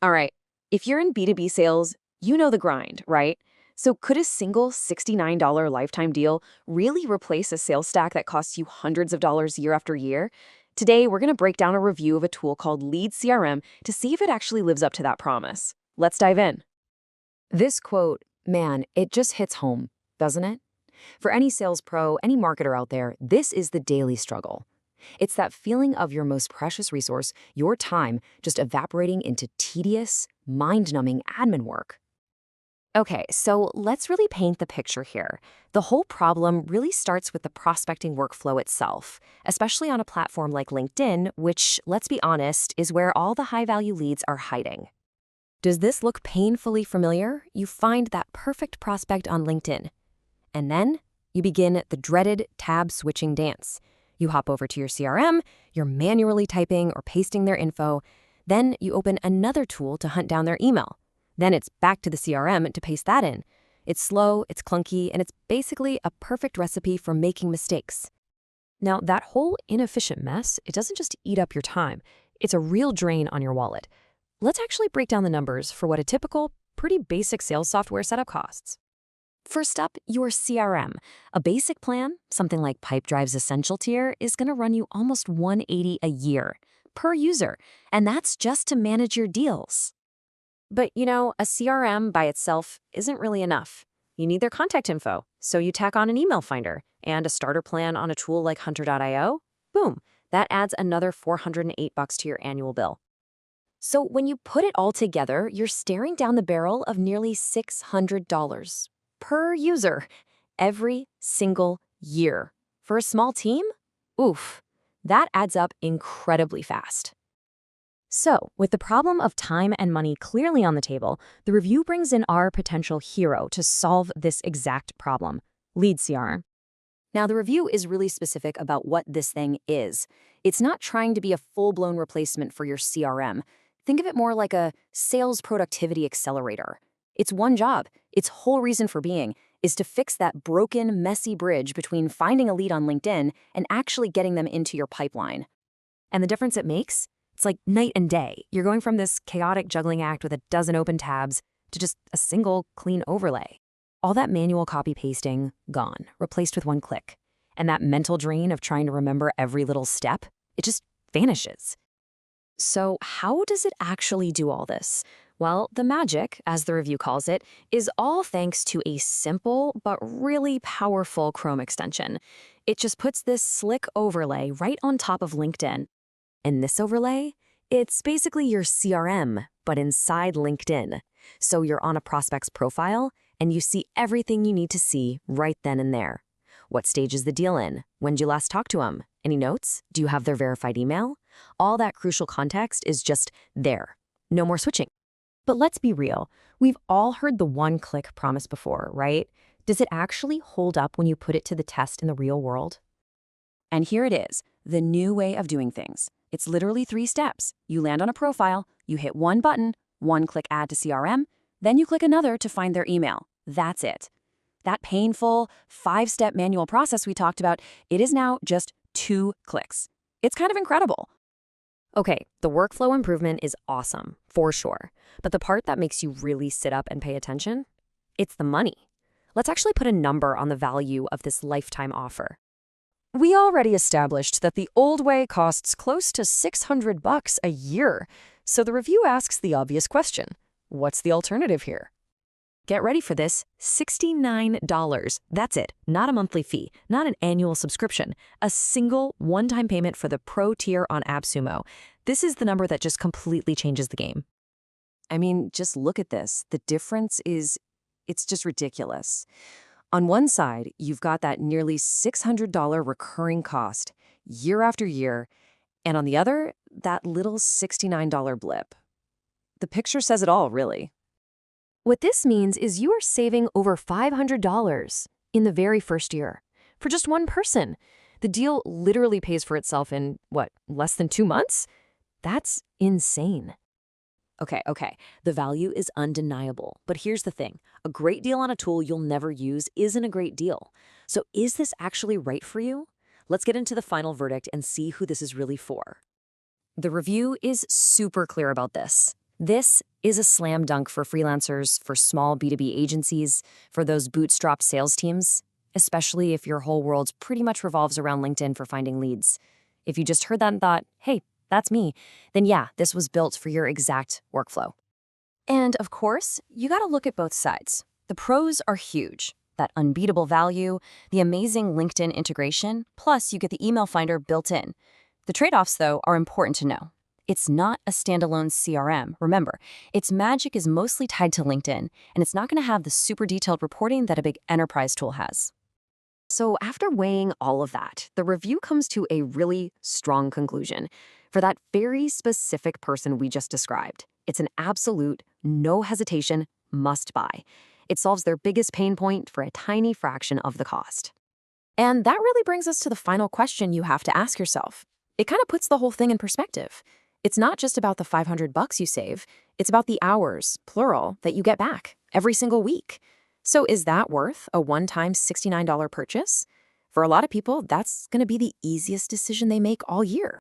All right, if you're in B2B sales, you know the grind, right? So could a single $69 lifetime deal really replace a sales stack that costs you hundreds of dollars year after year? Today, we're going to break down a review of a tool called LeadCRM to see if it actually lives up to that promise. Let's dive in. This quote, man, it just hits home, doesn't it? For any sales pro, any marketer out there, this is the daily struggle. It's that feeling of your most precious resource, your time, just evaporating into tedious, mind-numbing admin work. Okay, so let's really paint the picture here. The whole problem really starts with the prospecting workflow itself, especially on a platform like LinkedIn, which, let's be honest, is where all the high-value leads are hiding. Does this look painfully familiar? You find that perfect prospect on LinkedIn. And then you begin the dreaded tab switching dance. You hop over to your CRM, you're manually typing or pasting their info. Then you open another tool to hunt down their email. Then it's back to the CRM to paste that in. It's slow, it's clunky, and it's basically a perfect recipe for making mistakes. Now, that whole inefficient mess, it doesn't just eat up your time. It's a real drain on your wallet. Let's actually break down the numbers for what a typical, pretty basic sales software setup costs. First up, your CRM. A basic plan, something like Pipedrive's Essential tier, is going to run you almost $180 a year per user, and that's just to manage your deals. But you know, a CRM by itself isn't really enough. You need their contact info, so you tack on an email finder and a starter plan on a tool like Hunter.io. Boom, that adds another $408 to your annual bill. So when you put it all together, you're staring down the barrel of nearly $600 per user every single year. For a small team, oof, that adds up incredibly fast. So, with the problem of time and money clearly on the table, the review brings in our potential hero to solve this exact problem, LeadCRM. Now, the review is really specific about what this thing is. It's not trying to be a full-blown replacement for your CRM. Think of it more like a sales productivity accelerator. It's one job. Its whole reason for being is to fix that broken, messy bridge between finding a lead on LinkedIn and actually getting them into your pipeline. And the difference it makes? It's like night and day. You're going from this chaotic juggling act with a dozen open tabs to just a single clean overlay. All that manual copy-pasting, gone, replaced with one click. And that mental drain of trying to remember every little step, it just vanishes. So how does it actually do all this? Well, the magic, as the review calls it, is all thanks to a simple but really powerful Chrome extension. It just puts this slick overlay right on top of LinkedIn. And this overlay, it's basically your CRM, but inside LinkedIn. So you're on a prospect's profile, and you see everything you need to see right then and there. What stage is the deal in? When did you last talk to them? Any notes? Do you have their verified email? All that crucial context is just there. No more switching. But let's be real. We've all heard the one-click promise before, right? Does it actually hold up when you put it to the test in the real world? And here it is, the new way of doing things. It's literally 3 steps. You land on a profile, you hit one button, one-click add to CRM, then you click another to find their email. That's it. That painful 5-step manual process we talked about, it is now just 2 clicks. It's kind of incredible. Okay, the workflow improvement is awesome, for sure. But the part that makes you really sit up and pay attention? It's the money. Let's actually put a number on the value of this lifetime offer. We already established that the old way costs close to $600 a year. So the review asks the obvious question. What's the alternative here? Get ready for this, $69. That's it, not a monthly fee, not an annual subscription, a single one-time payment for the pro tier on AppSumo. This is the number that just completely changes the game. I mean, just look at this. The difference is, it's just ridiculous. On one side, you've got that nearly $600 recurring cost year after year, and on the other, that little $69 blip. The picture says it all, really. What this means is you are saving over $500 in the very first year for just one person. The deal literally pays for itself in, less than 2 months? That's insane. Okay, the value is undeniable. But here's the thing. A great deal on a tool you'll never use isn't a great deal. So is this actually right for you? Let's get into the final verdict and see who this is really for. The review is super clear about this. This is a slam dunk for freelancers, for small B2B agencies, for those bootstrap sales teams, especially if your whole world pretty much revolves around LinkedIn for finding leads. If you just heard that and thought, hey, that's me, then yeah, this was built for your exact workflow. And of course, you gotta look at both sides. The pros are huge. That unbeatable value, the amazing LinkedIn integration, plus you get the email finder built in. The trade-offs, though, are important to know. It's not a standalone CRM. Remember, its magic is mostly tied to LinkedIn, and it's not going to have the super detailed reporting that a big enterprise tool has. So after weighing all of that, the review comes to a really strong conclusion. For that very specific person we just described, it's an absolute, no hesitation, must buy. It solves their biggest pain point for a tiny fraction of the cost. And that really brings us to the final question you have to ask yourself. It kind of puts the whole thing in perspective. It's not just about the $500 you save, it's about the hours, plural, that you get back every single week. So is that worth a one-time $69 purchase? For a lot of people, that's going to be the easiest decision they make all year.